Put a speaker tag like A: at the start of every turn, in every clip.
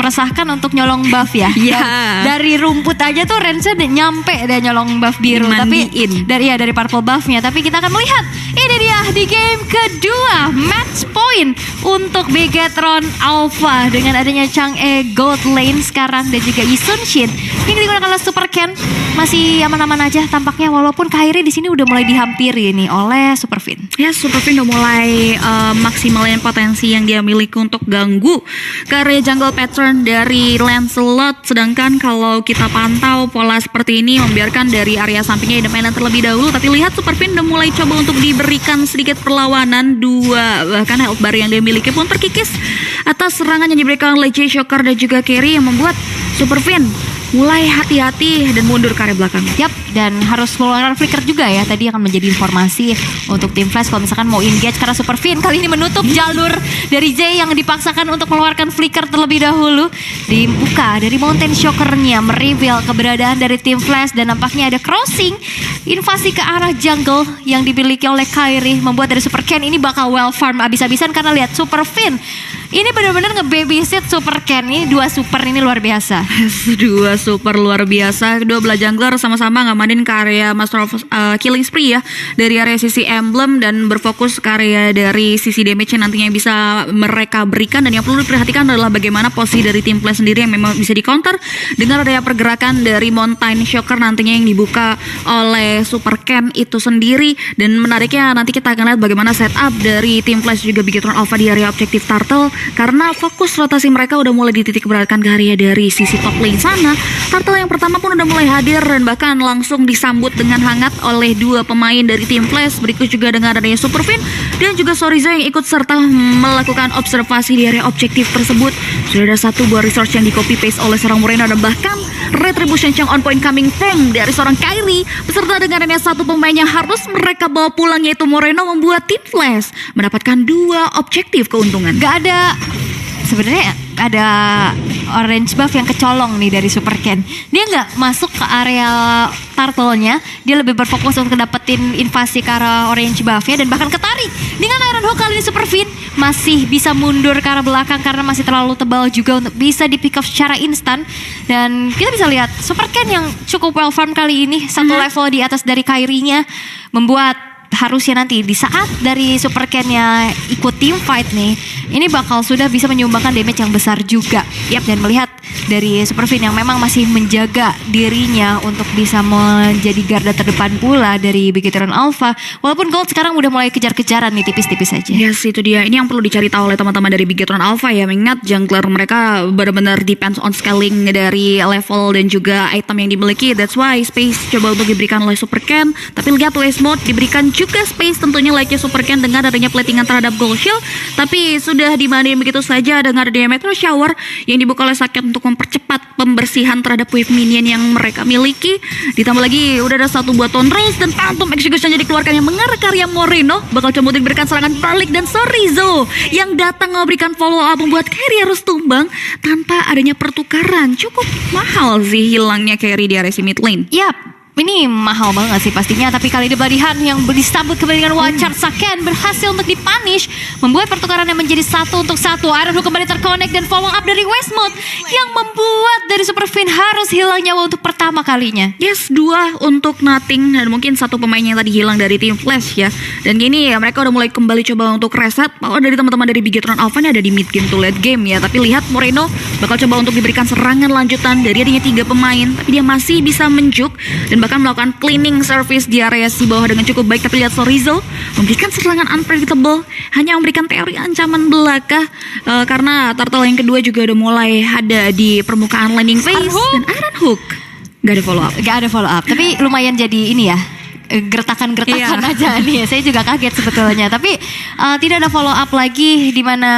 A: meresahkan untuk nyolong buff ya. Dari rumput aja tuh range-nya nyampe dia nyolong buff biru.
B: Dimandiin.
A: Tapi dari purple buff-nya. Tapi kita akan melihat ini dia di game kedua, match point untuk Bigetron Alpha dengan adanya Chang'e gold lane sekarang dan juga Yi Sun-shin yang digunakan oleh Super Ken. Masih aman-aman aja tampaknya, walaupun Kairi di sini udah mulai dihampiri nih oleh Superfin.
B: Ya, Superfin udah mulai maksimalin potensi yang dia miliki untuk ganggu karya jungle pattern dari Lancelot. Sedangkan kalau kita pantau pola seperti ini membiarkan dari area sampingnya Independent terlebih dahulu. Tapi lihat Superfin udah mulai coba untuk diberikan sedikit perlawanan. Bahkan health bar yang dia miliki pun terkikis atas serangan yang diberikan oleh Jay Shocker dan juga Carry yang membuat Superfin mulai hati-hati dan mundur ke area belakang.
A: Yap, dan harus mengeluarkan flicker juga ya. Tadi akan menjadi informasi untuk tim Flash kalau misalkan mau engage, karena Superfin kali ini menutup jalur dari Jay yang dipaksakan untuk mengeluarkan flicker terlebih dahulu. Dibuka dari Mountain Shocker-nya, mereveal keberadaan dari tim Flash dan nampaknya ada crossing invasi ke arah jungle yang dimiliki oleh Kairi, membuat dari Super Ken ini bakal well farm abis-abisan karena lihat Superfin ini benar-benar nge-babysit Super Ken. Ini dua super ini luar biasa.
B: Dua super luar biasa. Kedua belah jungler sama-sama ngamanin ke area Master of Killing Spree ya, dari area sisi emblem dan berfokus ke area dari sisi damage yang nantinya bisa mereka berikan. Dan yang perlu diperhatikan adalah bagaimana posisi dari tim play sendiri yang memang bisa di counter dengan adanya pergerakan dari Mountain Shocker nantinya yang dibuka oleh Super Ken itu sendiri. Dan menariknya nanti kita akan lihat bagaimana setup dari tim Flash juga Bigetron Alpha di area objektif Turtle, karena fokus rotasi mereka udah mulai dititik beratkan ke area dari sisi top lane sana. Turtle yang pertama pun udah mulai hadir dan bahkan langsung disambut dengan hangat oleh dua pemain dari tim Flash. Berikut juga dengan adanya Superfin dan juga Soriza yang ikut serta melakukan observasi di area objektif tersebut. Sudah ada satu buah resource yang di copy paste oleh seorang Moreno dan bahkan retribution yang on point coming from dari seorang Kairi beserta dengan adanya satu pemain yang harus mereka bawa pulang yaitu Moreno, membuat tim Flash mendapatkan dua objektif keuntungan.
A: Gak ada, sebenarnya ada orange buff yang kecolong nih dari Super Ken. Dia nggak masuk ke area turtle-nya, dia lebih berfokus untuk dapetin invasi ke arah orange buff-nya dan bahkan ketarik dengan Iron Hook. Kali ini Superfin masih bisa mundur ke arah belakang karena masih terlalu tebal juga untuk bisa di pick up secara instan. Dan kita bisa lihat Super Ken yang cukup well farm kali ini, satu level di atas dari Kairi-nya, membuat harusnya nanti di saat dari Super Ken-nya ikut team fight nih, ini bakal sudah bisa menyumbangkan damage yang besar juga. Dan melihat dari Superfin yang memang masih menjaga dirinya untuk bisa menjadi garda terdepan pula dari Bigetron Alpha. Walaupun gold sekarang udah mulai kejar-kejaran nih, tipis-tipis aja.
B: Yes, itu dia. Ini yang perlu dicari tahu oleh teman-teman dari Bigetron Alpha ya. Mengingat jungler mereka benar-benar depends on scaling dari level dan juga item yang dimiliki. That's why space coba untuk diberikan oleh Super Ken. Tapi lihat Lace Mode diberikan juga space tentunya like Super Ken dengan adanya platingan terhadap Gold Shield. Tapi sudah dimandiin begitu saja dengan adanya Metro Shower yang dibuka oleh Saket untuk mempercepat pembersihan terhadap wave minion yang mereka miliki. Ditambah lagi udah ada satu buah Tone Race dan Phantom Execution yang dikeluarkan yang mengarah karya Moreno. Bakal coba untuk diberikan serangan balik dan Sorizo yang datang memberikan follow up membuat Carry harus tumbang tanpa adanya pertukaran. Cukup mahal sih hilangnya Carry di area si mid lane.
A: Yap, ini mahal banget sih pastinya. Tapi kali ini Bloodihan yang disambut kembali dengan Wachar Saken berhasil untuk dipunish, membuat pertukaran yang menjadi 1-1. Iron Hook kembali terconnect dan follow up dari Westmount yang membuat dari Superfin harus hilang nyawa untuk pertama kalinya.
B: Yes, 2 untuk nothing dan mungkin satu pemain yang tadi hilang dari tim Flash ya. Dan gini ya, mereka udah mulai kembali coba untuk reset. Power dari teman-teman dari Bigetron Alpha ini ada di mid game to late game ya. Tapi lihat Moreno bakal coba untuk diberikan serangan lanjutan dari adanya 3 pemain, tapi dia masih bisa menjuk dan bahkan melakukan cleaning service di area si bawah dengan cukup baik. Tapi lihat Sorizo memberikan serangan unpredictable, hanya memberikan teori ancaman belaka karena turtle yang kedua juga udah mulai ada di permukaan landing phase. Dan Iron Hook gak ada follow up.
A: Tapi lumayan jadi ini ya, gertakan-gertakan aja nih. Saya juga kaget sebetulnya. Tapi tidak ada follow up lagi, di mana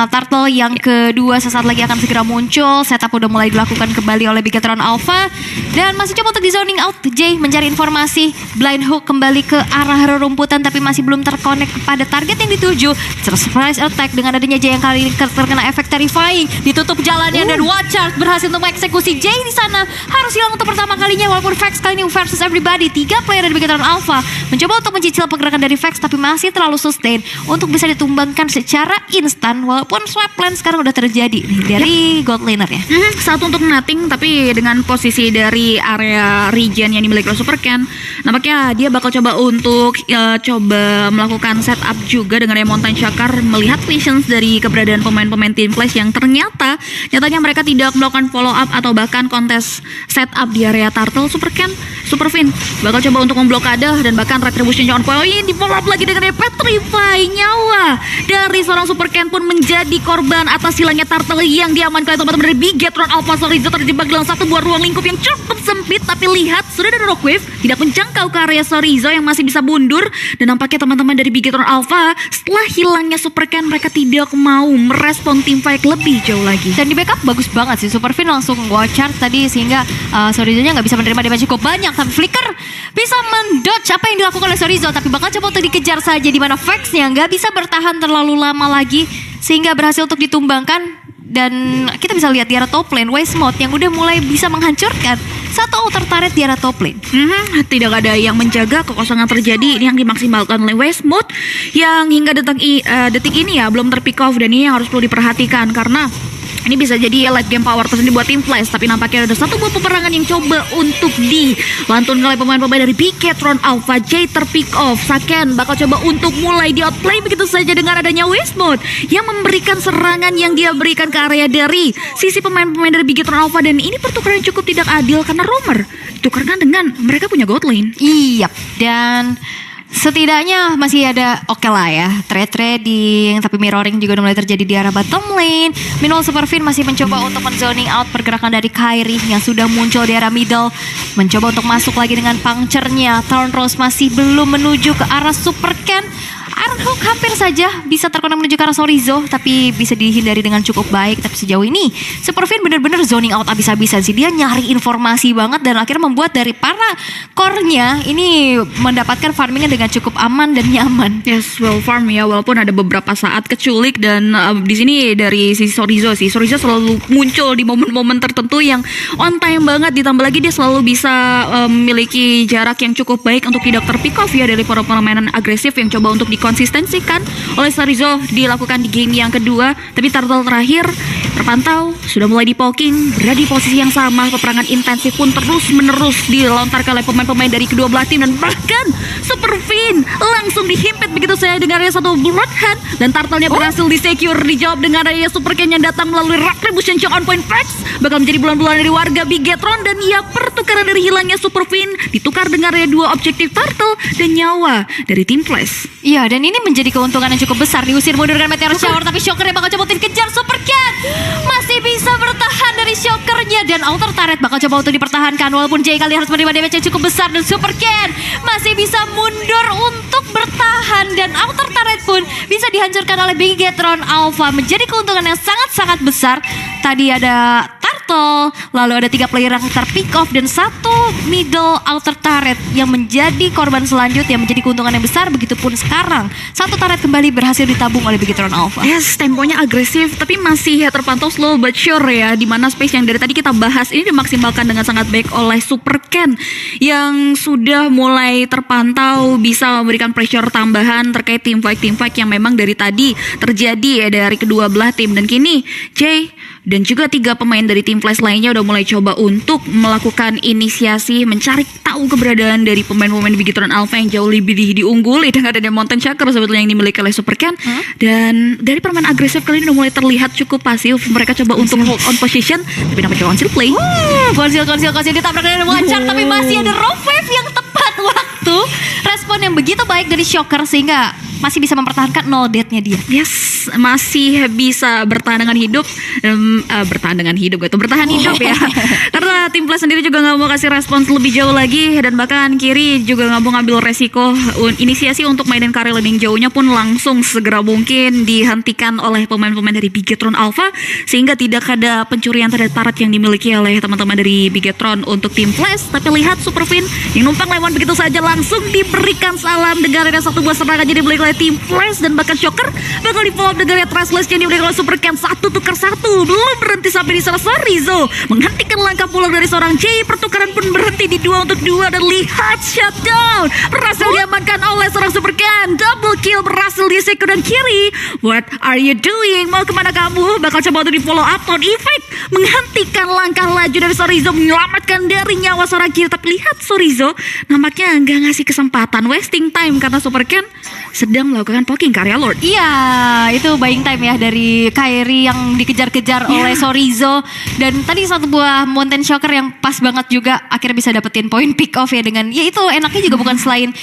A: turtle yang kedua sesaat lagi akan segera muncul. Setup udah mulai dilakukan kembali oleh Bigetron Alpha dan masih coba untuk di zoning out. Jay mencari informasi, blind hook kembali ke arah rerumputan tapi masih belum terkonek kepada target yang dituju. Surprise attack dengan adanya Jay yang kali ini terkena efek terrifying, ditutup jalannya dan Watchard berhasil untuk mengeksekusi Jay di sana. Harus hilang untuk pertama kalinya walaupun Vex kali ini versus everybody. 3 player dari Bigetron Bigetron Alpha mencoba untuk mencicil pergerakan dari Vex tapi masih terlalu sustain untuk bisa ditumbangkan secara instan walaupun swap plan sekarang udah terjadi nih dari gold laner ya.
B: Satu untuk Nothing, tapi dengan posisi dari area regen yang dimiliki oleh Super Ken, nampaknya dia bakal coba untuk coba melakukan setup juga dengan Mountain Shakar, melihat patience dari keberadaan pemain-pemain Team Flash yang nyatanya mereka tidak melakukan follow up atau bahkan kontes setup di area turtle. Super Fin bakal coba untuk memblokade dan bahkan retribution on point di follow up lagi dengan petrify. Nyawa dari seorang Super Ken pun menjadi korban atas hilangnya turtle yang diamankan oleh teman-teman dari Bigetron Alpha. Sorizo terjebak dalam satu buah ruang lingkup yang cukup sempit, tapi lihat sudah ada Rockwave tidak menjangkau ke area Sorizo yang masih bisa mundur, dan nampaknya teman-teman dari Bigetron Alpha setelah hilangnya Super Ken mereka tidak mau merespon teamfight lebih jauh lagi.
A: Dan di backup bagus banget sih, Super Fin langsung watch charge tadi sehingga Sorizo-nya nggak bisa menerima damage cukup banyak, tapi Flicker bisa mendodge apa yang dilakukan oleh Sorizo, tapi bakal coba untuk dikejar saja di mana Vex-nya nggak bisa bertahan terlalu lama lagi sehingga berhasil untuk ditumbangkan. Dan kita bisa lihat di arah top lane Waste Mode yang udah mulai bisa menghancurkan satu outer turret di arah top lane.
B: Tidak ada yang menjaga, kekosongan terjadi. Ini yang dimaksimalkan oleh Waste Mode yang hingga detik ini ya belum terpick off, dan ini yang harus perlu diperhatikan karena ini bisa jadi late game power tersendiri buat Team Flash. Tapi nampaknya ada satu buah peperangan yang coba untuk dilantunkan oleh pemain-pemain dari Bigetron Alpha. Jay terpick off, Saken bakal coba untuk mulai di outplay begitu saja dengan adanya Waste Mode yang memberikan serangan yang dia berikan ke area dari sisi pemain-pemain dari Bigetron Alpha. Dan ini pertukaran cukup tidak adil karena Roamer ditukarkan dengan mereka punya gold lane.
A: Iya, dan setidaknya masih ada oke lah ya trading, tapi mirroring juga udah mulai terjadi di arah bottom lane. Meanwhile Super Fin masih mencoba untuk men-zoning out pergerakan dari Kairi yang sudah muncul di arah middle, mencoba untuk masuk lagi dengan puncture-nya. Thorn Rose masih belum menuju ke arah Super Ken. Ironhawk hampir saja bisa terkena menuju ke arah Sorizo, tapi bisa dihindari dengan cukup baik. Tapi sejauh ini Super Fin benar-benar zoning out abis-abisan sih. Dia nyari informasi banget dan akhirnya membuat dari para core-nya ini mendapatkan farmingnya dengan cukup aman dan nyaman.
B: Yes, well farm ya, walaupun ada beberapa saat keculik. Dan di sini dari sisi Sorizo selalu muncul di momen-momen tertentu yang on time banget. Ditambah lagi dia selalu bisa memiliki jarak yang cukup baik untuk tidak terpick off ya dari para permainan agresif yang coba untuk dikonsistensikan oleh Sorizo dilakukan di game yang kedua. Tapi turtle terakhir terpantau sudah mulai di-poking, berada di posisi yang sama. Peperangan intensif pun terus-menerus dilontarkan oleh pemain-pemain dari kedua belah tim, dan bahkan Super Fin langsung dihimpit begitu saja dengan area satu Bloodhand, dan turtle-nya berhasil di-secure, dijawab dengan area Super Ken yang datang melalui Retribution on point Vex bakal menjadi bulan-bulan dari warga Bigetron. Dan ya, pertukaran dari hilangnya Super Fin ditukar dengan area dua objektif turtle dan nyawa dari Team Flash.
A: Iya, dan ini menjadi keuntungan yang cukup besar. Diusir mundur dengan Meteor Shower, tapi Shocker-nya bakal coba untuk dikejar. Super Ken masih bisa bertahan dari Shocker-nya, dan outer turret bakal coba untuk dipertahankan walaupun Jay kali harus menerima damage yang cukup besar. Dan Super Ken masih bisa mundur untuk bertahan, dan outer turret pun bisa dihancurkan oleh Bigetron Alpha. Menjadi keuntungan yang sangat-sangat besar. Tadi ada Turtle, lalu ada 3 player yang terpick off, dan 1 middle outer turret yang menjadi korban selanjutnya, menjadi keuntungan yang besar. Begitupun sekarang 1 turret kembali berhasil ditabung oleh Bigetron Alpha.
B: Yes, temponya agresif tapi masih terpantau slow but sure ya, dimana space yang dari tadi kita bahas ini dimaksimalkan dengan sangat baik oleh Super Ken yang sudah mulai terpantau bisa memberikan pressure tambahan terkait teamfight yang memang dari tadi terjadi ya dari kedua belah tim. Dan kini Jay dan juga 3 pemain dari Team Flash lainnya udah mulai coba untuk melakukan inisiasi mencari tahu keberadaan dari pemain-pemain Bigetron Alpha yang jauh lebih diungguli dengan ada Mountain Shakar sebetulnya yang dimiliki oleh Super Ken. Dan dari permainan agresif kali ini udah mulai terlihat cukup pasif. Mereka coba untuk hold on position, tapi namanya conceal play.
A: Konsil ditabrak dengan lancar, tapi masih ada rock wave yang tepat waktu. Respon yang begitu baik dari Shocker sehingga masih bisa mempertahankan 0 death-nya dia.
B: Yes, masih bisa bertahan dengan hidup. Bertahan hidup ya. Karena Team Flash sendiri juga gak mau kasih respons lebih jauh lagi, dan bahkan Kiri juga gak mau ngambil resiko. Inisiasi untuk mainin carry lane jauhnya pun langsung segera mungkin dihentikan oleh pemain-pemain dari Bigetron Alpha, sehingga tidak ada pencurian terhadap turret yang dimiliki oleh teman-teman dari Bigetron untuk Team Flash. Tapi lihat Super Fin yang numpang lewat begitu saja langsung diberikan salam dengan ada satu buah serangan jadi dimiliki oleh Team Flash, dan bahkan Shocker bakal di follow Love dengan Trustless yang diberikan oleh Super Ken 1 tukar 1. Belum berhenti sampai di sana Sorizo menghentikan langkah pulang dari seorang Jay. Pertukaran pun berhenti di 2 untuk 2 dan lihat shutdown berhasil diamankan oleh seorang Super Ken. Double kill berhasil di second dan kiri. What are you doing? Mau kemana kamu? Bakal coba untuk di follow up on effect menghentikan langkah laju dari Sorizo, menyelamatkan dari nyawa seorang kiri. Tapi lihat Sorizo nampaknya nggak ngasih kesempatan, wasting time karena Super Ken sedang melakukan poking ke area Lord.
A: Iya, itu buying time ya dari Kairi yang dikejar-kejar oleh Sorizo. Dan tadi satu buah mountain shocker yang pas banget juga akhirnya bisa dapetin poin pick off ya dengan, ya itu enaknya juga bukan selain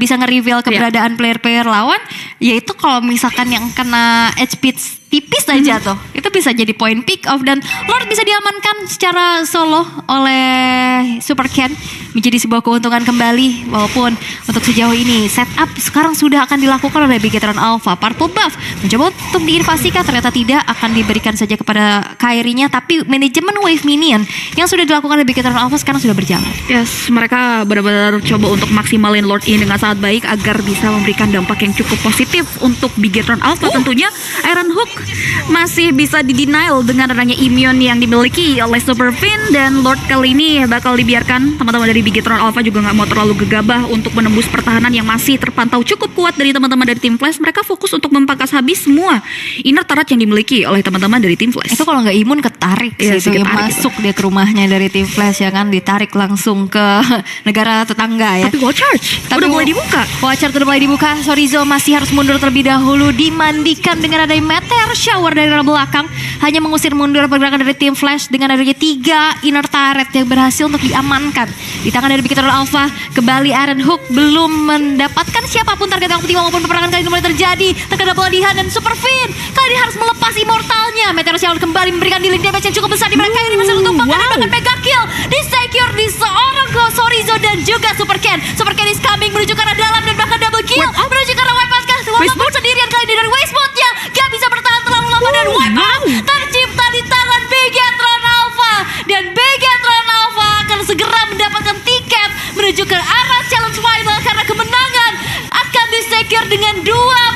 A: bisa nge-reveal keberadaan player-player lawan, yaitu kalau misalkan yang kena HP tipis aja tuh, itu bisa jadi poin pick off dan Lord bisa diamankan secara solo oleh Super Ken, menjadi sebuah keuntungan kembali. Walaupun untuk sejauh ini setup sekarang sudah akan dilakukan oleh Bigetron Alpha. Purple buff mencoba untuk diinvasikan, ternyata tidak, akan diberikan saja kepada Kairi-nya. Tapi manajemen wave minion yang sudah dilakukan oleh Bigetron Alpha sekarang sudah berjalan.
B: Yes, mereka benar-benar coba untuk maksimalin Lord ini dengan sangat baik agar bisa memberikan dampak yang cukup positif untuk Bigetron Alpha. Tentunya Iron Hook masih bisa di-denial dengan adanya immune yang dimiliki oleh Super Fin, dan Lord kali ini bakal dibiarkan. Teman-teman dari Bigetron Alpha juga nggak mau terlalu gegabah untuk menembus pertahanan yang masih terpantau cukup kuat dari teman-teman dari tim Flash. Mereka fokus untuk mempangkas habis semua inner turret yang dimiliki oleh teman-teman dari tim Flash.
A: Itu kalau nggak imun ketarik
B: Iya
A: sih,
B: sih,
A: itu
B: ketarik
A: masuk dia ke rumahnya dari tim Flash ya kan, ditarik langsung ke negara tetangga ya.
B: Tapi wall charge udah mulai dibuka.
A: Watcher udah mulai dibuka. Sorizo masih harus mundur terlebih dahulu, dimandikan dengan adanya meteor shower dari arah belakang, hanya mengusir mundur pergerakan dari tim Flash dengan adanya 3 inner turret yang berhasil untuk diamankan di tangan dari Bigetron Alpha. Kembali Iron Hook belum mendapatkan siapapun target yang optimal, maupun peperangan kali ini mulai terjadi. Terkena pelatihan dan Super Fin kali ini harus melepas immortalnya. Meteor shower kembali memberikan dealing damage yang cukup besar di mereka ini, masih tumpang dan bahkan mega kill di secure di seorang Sorizo dan juga Super Ken. Super Ken is coming menuju ke arah dalam dan bahkan double kill menuju ke arah wipe out. Walaupun sendirian kali ini dari waste mode-nya gak bisa bertahan terlalu lama dan wipe out tercipta di tangan Bigetron Alpha, dan Bigetron Alpha akan segera mendapatkan tiket menuju ke arah challenge final karena kemenangan akan disecure dengan 2